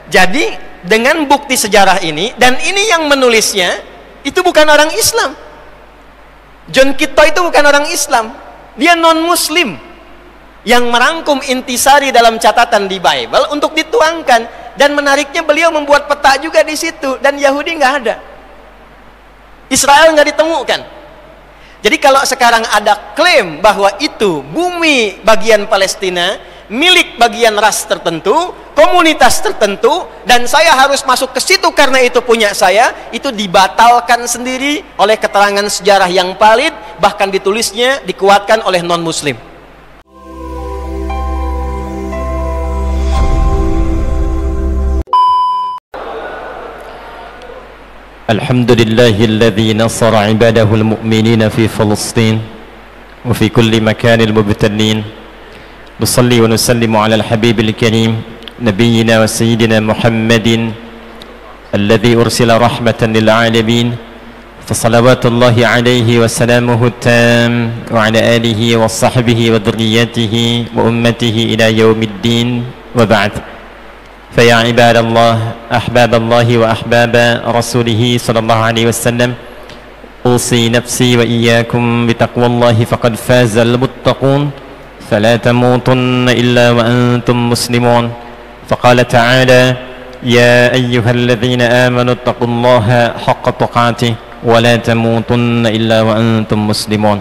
Jadi dengan bukti sejarah ini, dan ini yang menulisnya itu bukan orang Islam. John Kitto itu bukan orang Islam, dia non Muslim yang merangkum intisari dalam catatan di Bible untuk dituangkan. Dan menariknya beliau membuat peta juga di situ, dan Yahudi nggak ada, Israel nggak ditemukan. Jadi kalau sekarang ada klaim bahwa itu bumi bagian Palestina milik bagian ras tertentu, komunitas tertentu, dan saya harus masuk ke situ karena itu punya saya, itu dibatalkan sendiri oleh keterangan sejarah yang valid, bahkan ditulisnya dikuatkan oleh non-muslim. Alhamdulillahilladzi nasara ibadahu al-mu'minina fi Filistin wa fi kulli makanil mubtalin. Nusalli wa nusallimu ala al-habibil karim nabiyyina wa sayyidina Muhammadin alladzi ursila rahmatan lil alamin. Fa salawatullahi alaihi wa salamuhu tam wa ala alihi wa sahbihi wa dhurriyyatihi wa ummatihi ila yaumiddin wa ba'd. فيا عباد الله أحباب الله وأحباب رسوله صلى الله عليه وسلم أوصي نفسي وإياكم بتقوى الله فقد فاز المتقون فلا تموتن إلا وأنتم مسلمون فقال تعالى يا أيها الذين آمنوا اتقوا الله حق تقاته ولا تموتن إلا وأنتم مسلمون.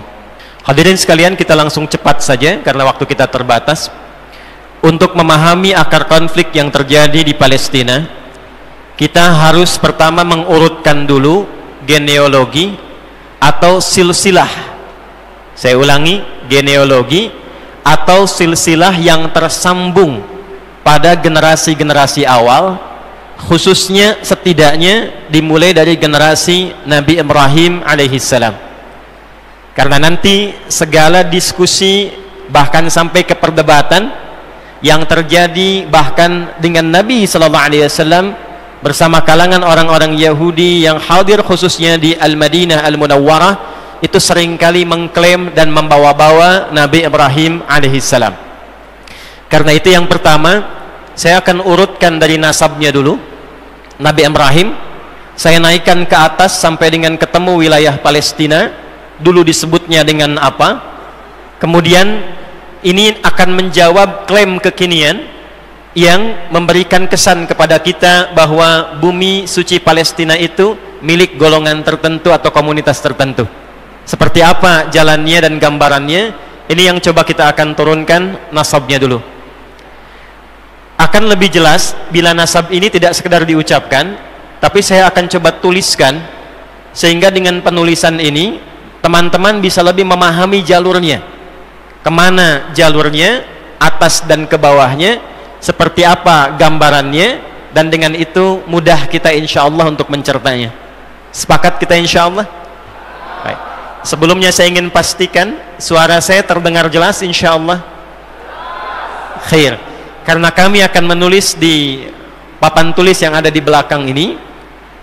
Hadirin sekalian, kita langsung cepat saja karena waktu kita terbatas. Untuk memahami akar konflik yang terjadi di Palestina, kita harus pertama mengurutkan dulu genealogi atau silsilah. Saya ulangi, genealogi atau silsilah yang tersambung pada generasi-generasi awal, khususnya setidaknya dimulai dari generasi Nabi Ibrahim alaihissalam. Karena nanti segala diskusi bahkan sampai ke perdebatan yang terjadi bahkan dengan Nabi sallallahu alaihi wasallam bersama kalangan orang-orang Yahudi yang hadir khususnya di Al-Madinah Al-Munawwarah, itu seringkali mengklaim dan membawa-bawa Nabi Ibrahim alaihissalam. Karena itu yang pertama saya akan urutkan dari nasabnya dulu. Nabi Ibrahim saya naikkan ke atas sampai dengan ketemu wilayah Palestina, dulu disebutnya dengan apa, kemudian ini akan menjawab klaim kekinian yang memberikan kesan kepada kita bahwa bumi suci Palestina itu milik golongan tertentu atau komunitas tertentu. Seperti apa jalannya dan gambarannya, ini yang coba kita akan turunkan nasabnya dulu. Akan lebih jelas bila nasab ini tidak sekedar diucapkan, tapi saya akan coba tuliskan, sehingga dengan penulisan ini teman-teman bisa lebih memahami jalurnya. Kemana jalurnya, atas dan ke bawahnya, seperti apa gambarannya, dan dengan itu mudah kita insya Allah untuk mencernanya. Sepakat kita insya Allah? Baik. Sebelumnya saya ingin pastikan suara saya terdengar jelas insya Allah? Khair. Karena kami akan menulis di papan tulis yang ada di belakang ini,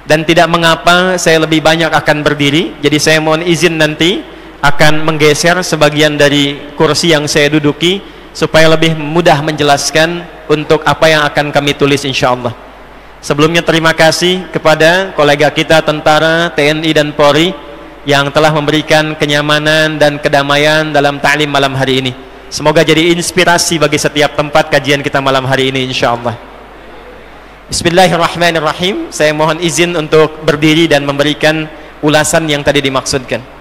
dan tidak mengapa saya lebih banyak akan berdiri, jadi saya mohon izin nanti akan menggeser sebagian dari kursi yang saya duduki supaya lebih mudah menjelaskan untuk apa yang akan kami tulis insya Allah. Sebelumnya terima kasih kepada kolega kita tentara, TNI dan Polri yang telah memberikan kenyamanan dan kedamaian dalam ta'lim malam hari ini. Semoga jadi inspirasi bagi setiap tempat kajian kita malam hari ini insya Allah. Bismillahirrahmanirrahim. Saya mohon izin untuk berdiri dan memberikan ulasan yang tadi dimaksudkan.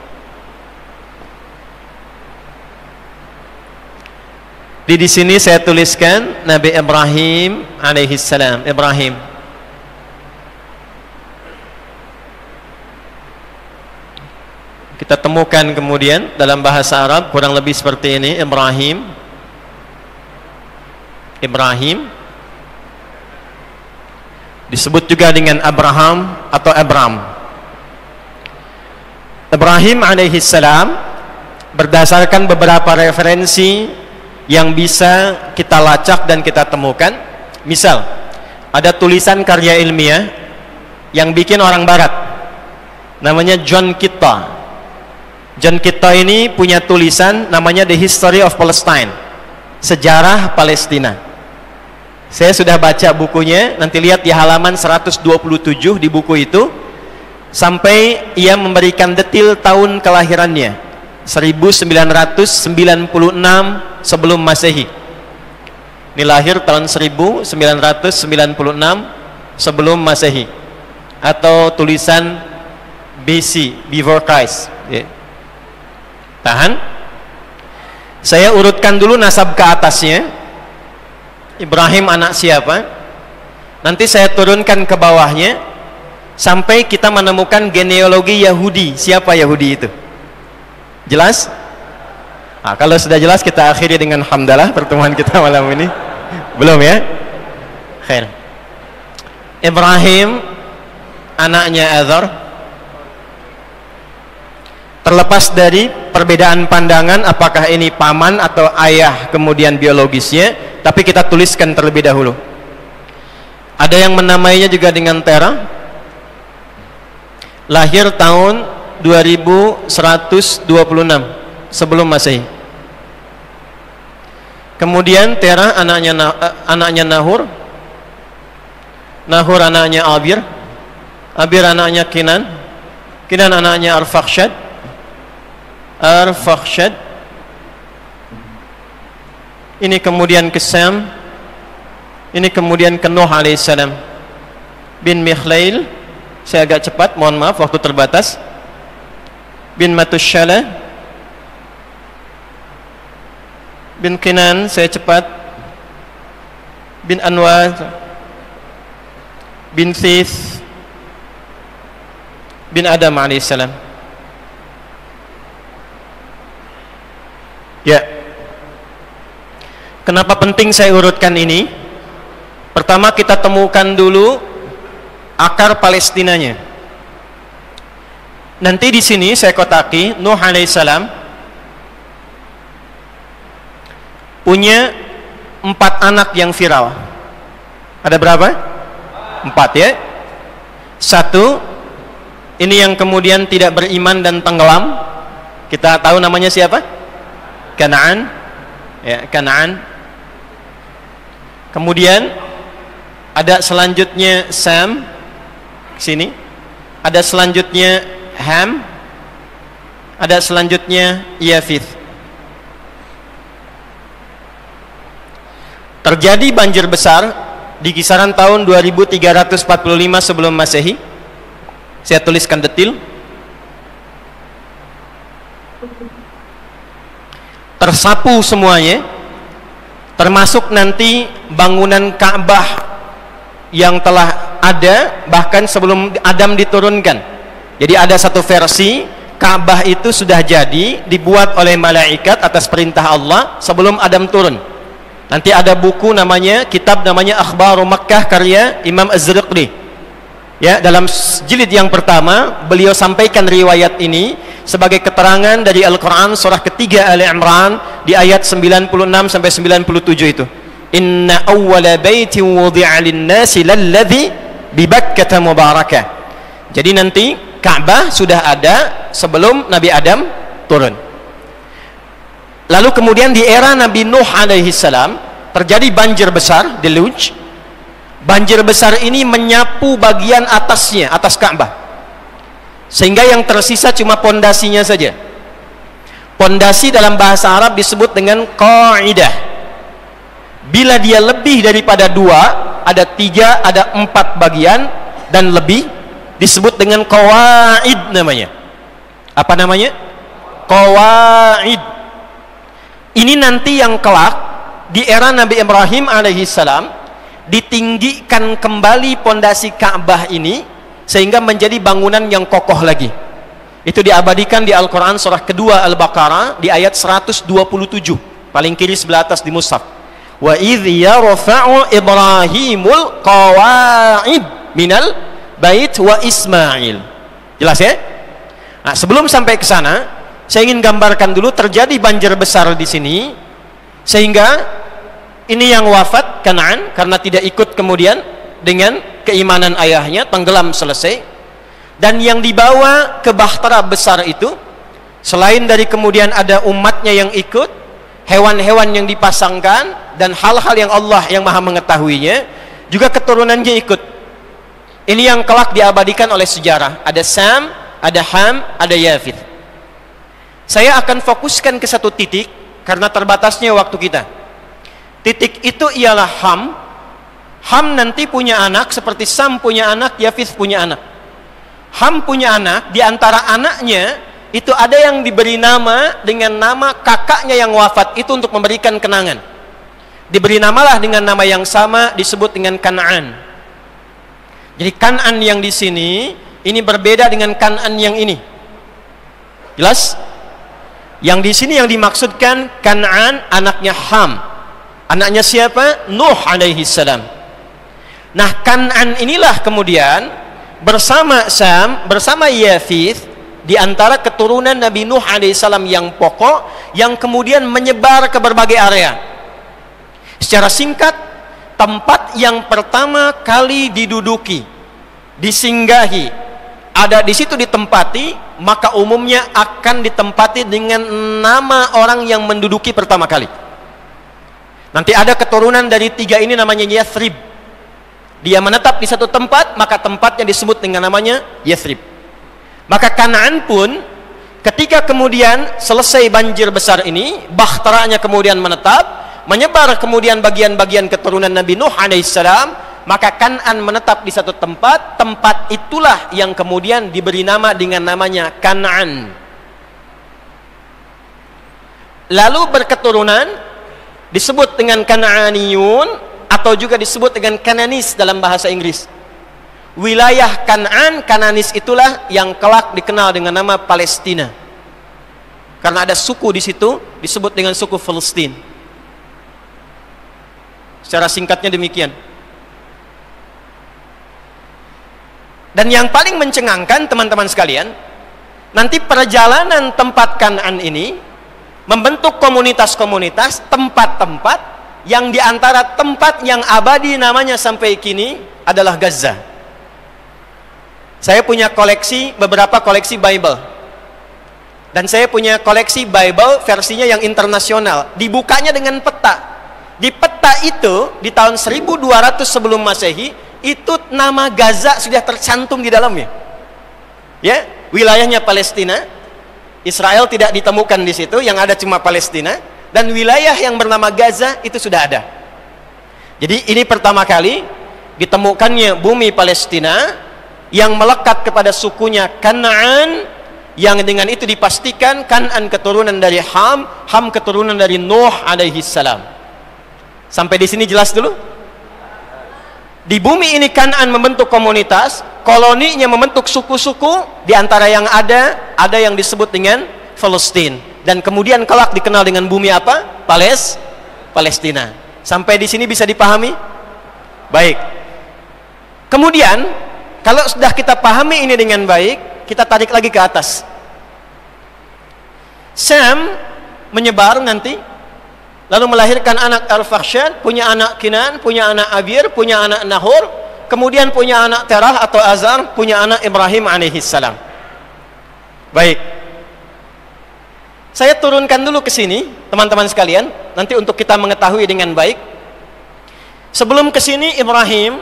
Di sini saya tuliskan Nabi Ibrahim alaihissalam. Ibrahim. Kita temukan kemudian dalam bahasa Arab kurang lebih seperti ini, Ibrahim. Ibrahim disebut juga dengan Abraham atau Abram. Ibrahim alaihissalam berdasarkan beberapa referensi yang bisa kita lacak dan kita temukan. Misal, ada tulisan karya ilmiah yang bikin orang barat, namanya John Kitto. John Kitto ini punya tulisan namanya The History of Palestine, sejarah Palestina. Saya sudah baca bukunya, nanti lihat di halaman 127 di buku itu, sampai ia memberikan detil tahun kelahirannya, 1996 sebelum Masehi. Ini lahir tahun 1996 sebelum Masehi, atau tulisan BC, Before Christ. Tahan. Saya urutkan dulu nasab ke atasnya. Ibrahim anak siapa? Nanti saya turunkan ke bawahnya sampai kita menemukan genealogi Yahudi. Siapa Yahudi itu? Jelas? Nah, kalau sudah jelas kita akhiri dengan hamdalah pertemuan kita malam ini. Belum ya? Khair. Ibrahim anaknya Azar. Terlepas dari perbedaan pandangan apakah ini paman atau ayah kemudian biologisnya, tapi kita tuliskan terlebih dahulu. Ada yang menamainya juga dengan Tera. Lahir tahun 2126 sebelum Masehi. Kemudian Tera anaknya Nahur. Nahur anaknya Abir. Abir anaknya Kinan. Kinan anaknya Arfakhshad. Arfakhshad ini kemudian ke Sam, ini kemudian ke Nuh alaihissalam bin Mikhlail. Saya agak cepat, mohon maaf waktu terbatas. Bin Matusyala bin Kinan, saya cepat. Bin Anwar bin Thith bin Adam alaihissalam. Ya, kenapa penting saya urutkan ini? Pertama kita temukan dulu akar Palestinanya. Nanti di sini saya kotaki Nuh alaihissalam punya 4 anak yang viral. Ada berapa? 4 ya. 1 ini yang kemudian tidak beriman dan tenggelam. Kita tahu namanya siapa? Kanaan, ya, Kanaan. Kemudian ada selanjutnya Sam, sini. Ada selanjutnya Ham. Ada selanjutnya Yafith. Terjadi banjir besar di kisaran tahun 2345 sebelum Masehi. Saya tuliskan detil. Tersapu semuanya, termasuk nanti bangunan Ka'bah yang telah ada bahkan sebelum Adam diturunkan. Jadi ada satu versi Ka'bah itu sudah jadi dibuat oleh malaikat atas perintah Allah sebelum Adam turun. Nanti ada buku namanya, kitab namanya Akhbaru Makkah karya Imam Az-Zirqli. Ya, dalam jilid yang pertama beliau sampaikan riwayat ini sebagai keterangan dari Al-Quran surah ketiga Ali Imran di ayat 96 sampai 97 itu. Inna awwala baitin wudi'a lin-nasi lalladzi bi Bakkah mubarakah. Jadi nanti Ka'bah sudah ada sebelum Nabi Adam turun. Lalu kemudian di era Nabi Nuh alaihi salam terjadi banjir besar, deluge. Banjir besar ini menyapu bagian atasnya, atas Ka'bah, sehingga yang tersisa cuma pondasinya saja. Pondasi dalam bahasa Arab disebut dengan qaidah. Bila dia lebih daripada 2, ada 3, ada 4 bagian dan lebih, disebut dengan qawaid namanya. Apa namanya? Qawaid. Ini nanti yang kelak di era Nabi Ibrahim alaihi salam ditinggikan kembali pondasi Ka'bah ini sehingga menjadi bangunan yang kokoh lagi. Itu diabadikan di Al-Quran surah kedua Al-Baqarah di ayat 127 paling kiri sebelah atas di mushaf. Wa idh yarfa'u Ibrahimul qawaid minal bait wa Ismail. Jelas ya? Nah, sebelum sampai ke sana saya ingin gambarkan dulu terjadi banjir besar di sini sehingga ini yang wafat Kanaan karena tidak ikut kemudian dengan keimanan ayahnya, tenggelam selesai. Dan yang dibawa ke bahtera besar itu selain dari kemudian ada umatnya yang ikut, hewan-hewan yang dipasangkan, dan hal-hal yang Allah yang maha mengetahuinya, juga keturunannya ikut. Ini yang kelak diabadikan oleh sejarah. Ada Sam, ada Ham, ada Yafith. Saya akan fokuskan ke satu titik karena terbatasnya waktu kita. Titik itu ialah Ham. Ham nanti punya anak seperti Sam punya anak, Yafith punya anak. Ham punya anak, di antara anaknya itu ada yang diberi nama dengan nama kakaknya yang wafat, itu untuk memberikan kenangan. Diberi namalah dengan nama yang sama, disebut dengan Kan'an. Jadi Kan'an yang di sini ini berbeda dengan Kan'an yang ini. Jelas? Yang di sini yang dimaksudkan Kan'an anaknya Ham. Anaknya siapa? Nuh alaihi salam. Nah, Kan'an inilah kemudian bersama Sam, bersama Yafith, di antara keturunan Nabi Nuh alaihissalam yang pokok, yang kemudian menyebar ke berbagai area. Secara singkat, tempat yang pertama kali diduduki, disinggahi, ada di situ ditempati, maka umumnya akan ditempati dengan nama orang yang menduduki pertama kali. Nanti ada keturunan dari tiga ini namanya Yathrib. Dia menetap di satu tempat, maka tempatnya disebut dengan namanya Yathrib. Maka Kan'an pun ketika kemudian selesai banjir besar ini, bahteranya kemudian menetap, menyebar kemudian bagian-bagian keturunan Nabi Nuh alaihissalam, maka Kan'an menetap di satu tempat. Tempat itulah yang kemudian diberi nama dengan namanya Kan'an. Lalu berketurunan disebut dengan Kan'aniyun, atau juga disebut dengan Kananis dalam bahasa Inggris. Wilayah Kan'an, Kananis itulah yang kelak dikenal dengan nama Palestina. Karena ada suku di situ disebut dengan suku Palestina. Secara singkatnya demikian. Dan yang paling mencengangkan teman-teman sekalian, nanti perjalanan tempat Kan'an ini membentuk komunitas-komunitas, tempat-tempat yang diantara tempat yang abadi namanya sampai kini adalah Gaza. Saya punya koleksi, beberapa koleksi Bible, dan saya punya koleksi Bible versinya yang internasional. Dibukanya dengan peta. Di peta itu di tahun 1200 sebelum Masehi, itu nama Gaza sudah tercantum di dalamnya. Ya, wilayahnya Palestina. Israel tidak ditemukan di situ, yang ada cuma Palestina. Dan wilayah yang bernama Gaza itu sudah ada. Jadi ini pertama kali ditemukannya bumi Palestina yang melekat kepada sukunya Kan'an, yang dengan itu dipastikan Kan'an keturunan dari Ham, Ham keturunan dari Nuh alaihi salam. Sampai di sini jelas dulu? Di bumi ini Kan'an membentuk komunitas, koloninya membentuk suku-suku, di antara yang ada yang disebut dengan Palestina. Dan kemudian kelak dikenal dengan bumi apa? Palestina. Sampai di sini bisa dipahami? Baik. Kemudian kalau sudah kita pahami ini dengan baik, kita tarik lagi ke atas. Sam menyebar nanti, lalu melahirkan anak Arfakhshad, punya anak Kinan, punya anak Abir, punya anak Nahor, kemudian punya anak Terah atau Azar, punya anak Ibrahim alaihissalam. Baik. Saya turunkan dulu ke sini, teman-teman sekalian, nanti untuk kita mengetahui dengan baik. Sebelum ke sini, Ibrahim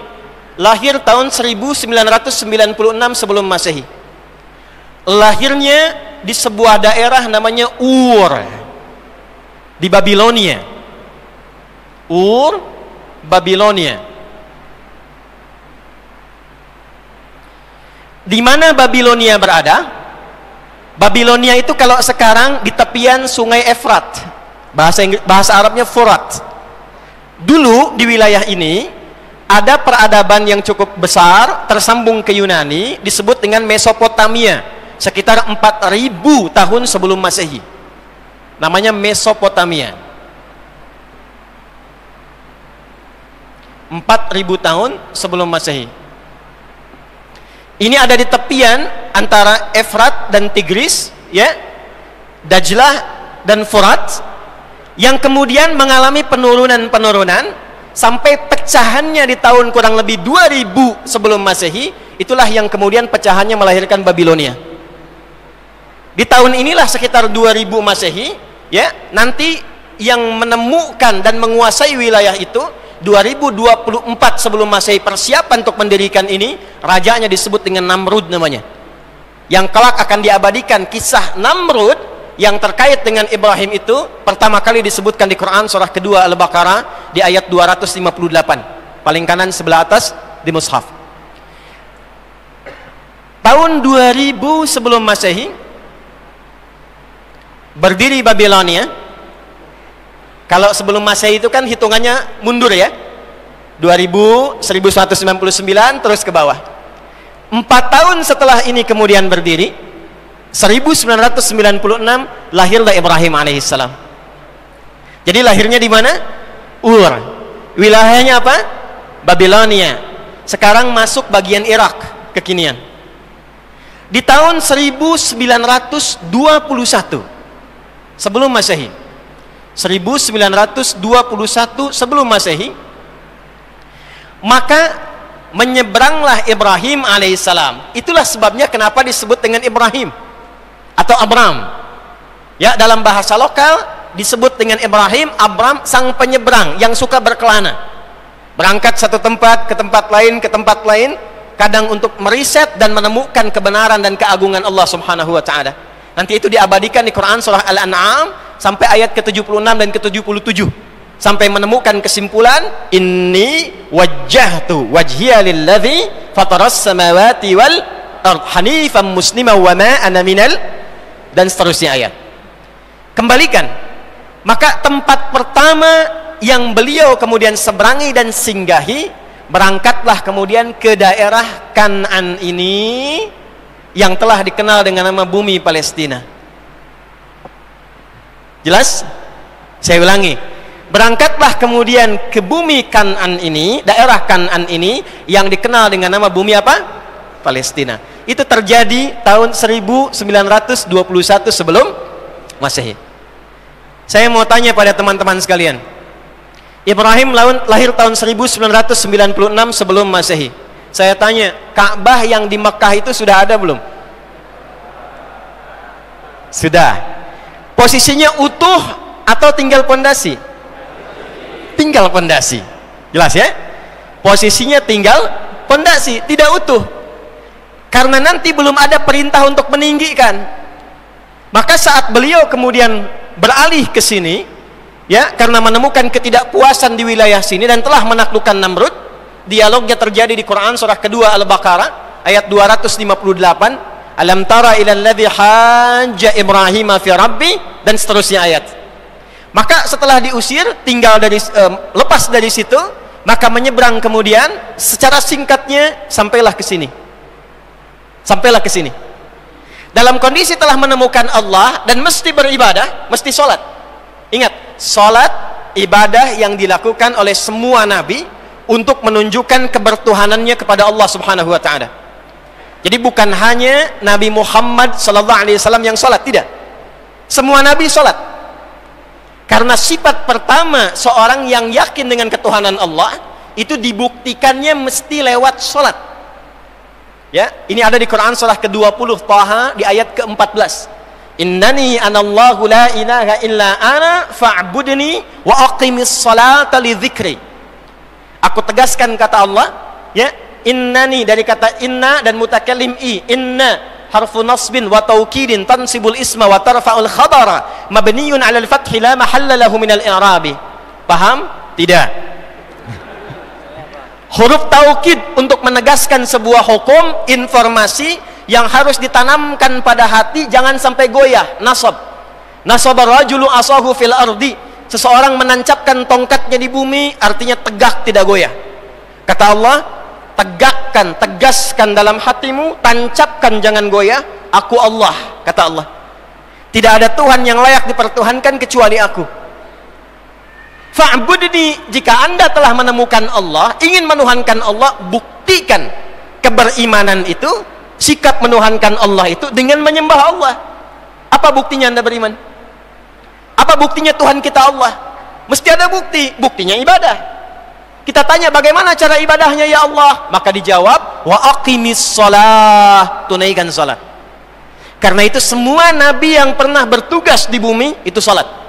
lahir tahun 1996 sebelum Masehi. Lahirnya di sebuah daerah namanya Ur, di Babilonia. Ur, Babilonia. Di mana Babilonia berada? Babilonia itu kalau sekarang di tepian sungai Efrat, bahasa Arabnya Furat. Dulu di wilayah ini ada peradaban yang cukup besar tersambung ke Yunani, disebut dengan Mesopotamia, sekitar 4000 tahun sebelum Masehi. Namanya Mesopotamia. 4000 tahun sebelum Masehi. Ini ada di tepian antara Efrat dan Tigris, ya, Dajlah dan Furat, yang kemudian mengalami penurunan sampai pecahannya di tahun kurang lebih 2000 sebelum Masehi. Itulah yang kemudian pecahannya melahirkan Babilonia. Di tahun inilah sekitar 2000 Masehi, ya, nanti yang menemukan dan menguasai wilayah itu 2024 sebelum Masehi. Persiapan untuk mendirikan ini, rajanya disebut dengan Namrud namanya, yang kelak akan diabadikan. Kisah Namrud yang terkait dengan Ibrahim itu pertama kali disebutkan di Quran surah kedua Al-Baqarah di ayat 258, paling kanan sebelah atas di mushaf. Tahun 2000 sebelum Masehi berdiri Babilonia. Kalau sebelum Masehi itu kan hitungannya mundur ya, 2000, 1199 terus ke bawah. 4 tahun setelah ini kemudian berdiri, 1996 lahirlah Ibrahim alaihissalam. Jadi lahirnya di mana? Ur. Wilayahnya apa? Babilonia. Sekarang masuk bagian Irak kekinian. Di tahun 1921 sebelum Masehi, 1921 sebelum Masehi, maka menyeberanglah Ibrahim alaihissalam. Itulah sebabnya kenapa disebut dengan Ibrahim atau Abram. Ya, dalam bahasa lokal disebut dengan Ibrahim, Abram, sang penyeberang yang suka berkelana. Berangkat satu tempat ke tempat lain, ke tempat lain, kadang untuk meriset dan menemukan kebenaran dan keagungan Allah Subhanahu wa taala. Nanti itu diabadikan di Quran surah Al-An'am sampai ayat ke-76 dan ke-77, sampai menemukan kesimpulan, inni wajjahtu wajhiya lilladzi fataras samawati wal ard hanifan musliman wa ma ana minal, dan seterusnya ayat. Kembalikan. Maka tempat pertama yang beliau kemudian seberangi dan singgahi, berangkatlah kemudian ke daerah Kan'an ini yang telah dikenal dengan nama bumi Palestina. Jelas? Saya ulangi. Berangkatlah kemudian ke bumi Kan'an ini, daerah Kan'an ini yang dikenal dengan nama bumi apa? Palestina. Itu terjadi tahun 1921 sebelum Masehi. Saya mau tanya pada teman-teman sekalian. Ibrahim lahir tahun 1996 sebelum Masehi. Saya tanya, Ka'bah yang di Mekah itu sudah ada belum? Sudah. Posisinya utuh atau tinggal pondasi? Tinggal pondasi. Jelas ya? Posisinya tinggal pondasi, tidak utuh. Karena nanti belum ada perintah untuk meninggikan. Maka saat beliau kemudian beralih ke sini, ya, karena menemukan ketidakpuasan di wilayah sini dan telah menaklukkan Namrud, dialognya terjadi di Quran surah kedua Al-Baqarah ayat 258. Alam tara ilal ladzi hajja Ibrahim fi rabbi, dan seterusnya ayat. Maka setelah diusir, tinggal dari lepas dari situ, maka menyeberang kemudian secara singkatnya sampailah ke sini. Sampailah ke sini. Dalam kondisi telah menemukan Allah dan mesti beribadah, mesti sholat. Ingat, sholat ibadah yang dilakukan oleh semua nabi untuk menunjukkan kebertuhanannya kepada Allah Subhanahu wa taala. Jadi bukan hanya Nabi Muhammad sallallahu alaihi wasallam yang sholat, tidak. Semua nabi sholat. Karena sifat pertama seorang yang yakin dengan ketuhanan Allah itu dibuktikannya mesti lewat sholat. Ya, ini ada di Quran surah ke-20 Taha di ayat ke-14. Innani anallahu la ilaha illa ana fa'budni wa aqimis salata li dzikri. Aku tegaskan kata Allah, ya, innani dari kata inna dan mutakallim i. Inna harfu nasbin wa taukidin tansibul isma wa tarfa'ul khabara mabniyun 'alal fathi la mahalla lahu minal i'rabi. Paham? Tidak. Huruf taukid untuk menegaskan sebuah hukum, informasi yang harus ditanamkan pada hati, jangan sampai goyah. Nasab. Nasabar rajulu asahu fil ardi. Seseorang menancapkan tongkatnya di bumi, artinya tegak, tidak goyah. Kata Allah, tegakkan, tegaskan dalam hatimu, tancapkan, jangan goyah. Aku Allah, kata Allah. Tidak ada Tuhan yang layak dipertuhankan kecuali aku. Fa'budni, jika anda telah menemukan Allah, ingin menuhankan Allah, buktikan keberimanan itu, sikap menuhankan Allah itu dengan menyembah Allah. Apa buktinya anda beriman? Apa buktinya Tuhan kita Allah? Mesti ada bukti. Buktinya ibadah. Kita tanya bagaimana cara ibadahnya ya Allah? Maka dijawab, wa aqimis shalah, tunaikan salat. Karena itu semua nabi yang pernah bertugas di bumi itu salat.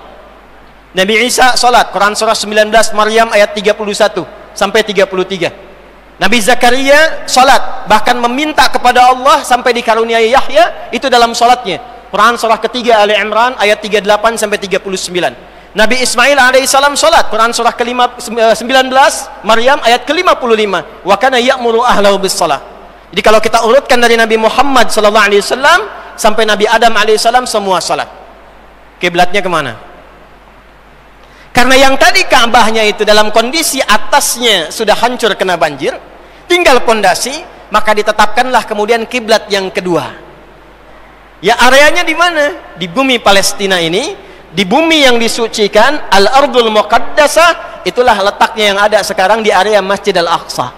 Nabi Isa salat, Quran surah 19 Maryam ayat 31 sampai 33. Nabi Zakaria salat, bahkan meminta kepada Allah sampai dikaruniai Yahya, itu dalam salatnya. Quran surah ketiga Ali Imran ayat 38 sampai 39. Nabi Ismail alaihissalam salat, Quran surah ke-19 Maryam ayat ke-55. Wa kana ya'muru ahlahu bis-shalah. Jadi kalau kita urutkan dari Nabi Muhammad sallallahu alaihi wasallam sampai Nabi Adam alaihissalam semua salat. Kiblatnya kemana? Karena yang tadi Ka'bahnya itu dalam kondisi atasnya sudah hancur kena banjir, tinggal pondasi, maka ditetapkanlah kemudian kiblat yang kedua. Ya, areanya di mana? Di bumi Palestina ini, di bumi yang disucikan, Al-Ardul Muqaddasah, itulah letaknya yang ada sekarang di area Masjid Al-Aqsa.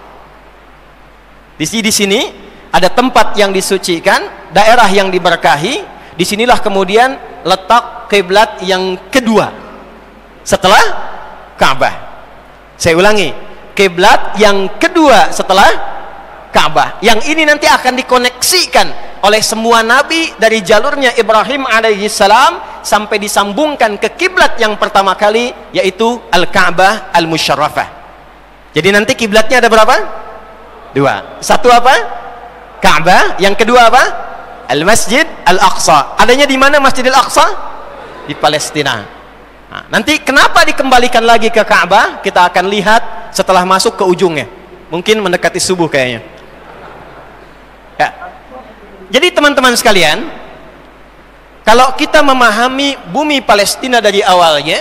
Di sini ada tempat yang disucikan, daerah yang diberkahi, disinilah kemudian letak kiblat yang kedua setelah Ka'bah. Saya ulangi, kiblat yang kedua setelah Ka'bah. Yang ini nanti akan dikoneksikan oleh semua nabi dari jalurnya Ibrahim alaihissalam sampai disambungkan ke kiblat yang pertama kali, yaitu Al-Ka'bah Al-Musyarrafah. Jadi nanti kiblatnya ada berapa? Dua. Satu apa? Ka'bah. Yang kedua apa? Al-Masjid Al-Aqsa. Adanya di mana Masjid Al-Aqsa? Di Palestina. Nah, nanti kenapa dikembalikan lagi ke Ka'bah? Kita akan lihat setelah masuk ke ujungnya. Mungkin mendekati subuh kayaknya. Ya. Jadi teman-teman sekalian, kalau kita memahami bumi Palestina dari awalnya,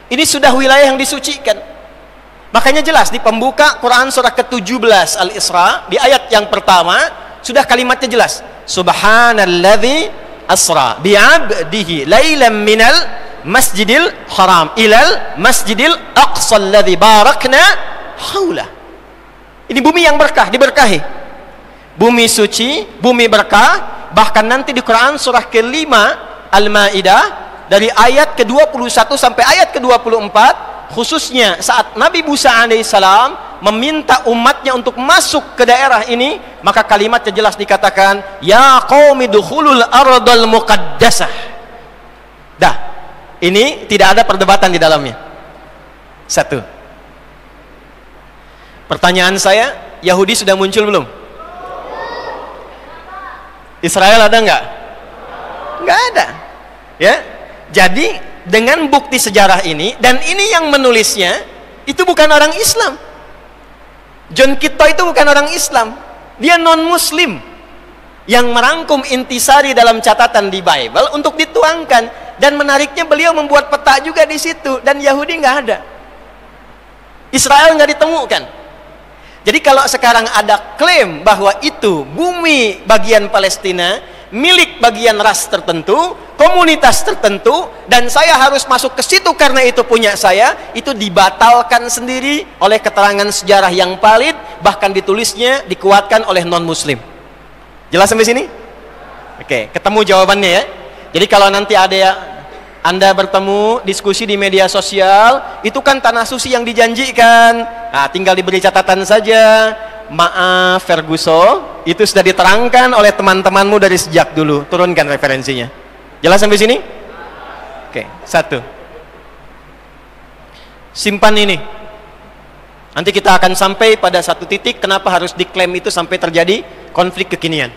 ini sudah wilayah yang disucikan. Makanya jelas di pembuka Quran surah ke-17 Al-Isra, di ayat yang pertama sudah kalimatnya jelas. Subhanalladzi asra bi'abdihi lailan minal Masjidil Haram ilal Masjidil Aqsa alladzi barakna haulah. Ini bumi yang berkah, diberkahi. Bumi suci, bumi berkah. Bahkan nanti di Quran surah ke-5 Al-Maidah dari ayat ke-21 sampai ayat ke-24, khususnya saat Nabi Musa alaihissalam meminta umatnya untuk masuk ke daerah ini, maka kalimatnya jelas dikatakan, ya qaumi dukhulul ardal muqaddasah. Dah. Ini tidak ada perdebatan di dalamnya. Satu. Pertanyaan saya, Yahudi sudah muncul belum? Israel ada nggak? Nggak ada. Ya. Jadi dengan bukti sejarah ini, dan ini yang menulisnya itu bukan orang Islam. John Kittoy itu bukan orang Islam. Dia non-Muslim yang merangkum intisari dalam catatan di Bible untuk dituangkan. Dan menariknya beliau membuat peta juga di situ, dan Yahudi nggak ada, Israel nggak ditemukan. Jadi kalau sekarang ada klaim bahwa itu bumi bagian Palestina milik bagian ras tertentu, komunitas tertentu, dan saya harus masuk ke situ karena itu punya saya, itu dibatalkan sendiri oleh keterangan sejarah yang valid, bahkan ditulisnya dikuatkan oleh non-Muslim. Jelas sampai sini? Oke, ketemu jawabannya ya. Jadi kalau nanti ada Anda bertemu diskusi di media sosial, itu kan tanah suci yang dijanjikan. Nah, tinggal diberi catatan saja. Maaf Ferguson, itu sudah diterangkan oleh teman-temanmu dari sejak dulu. Turunkan referensinya. Jelas sampai sini? Oke, satu. Simpan ini. Nanti kita akan sampai pada satu titik kenapa harus diklaim itu sampai terjadi konflik kekinian.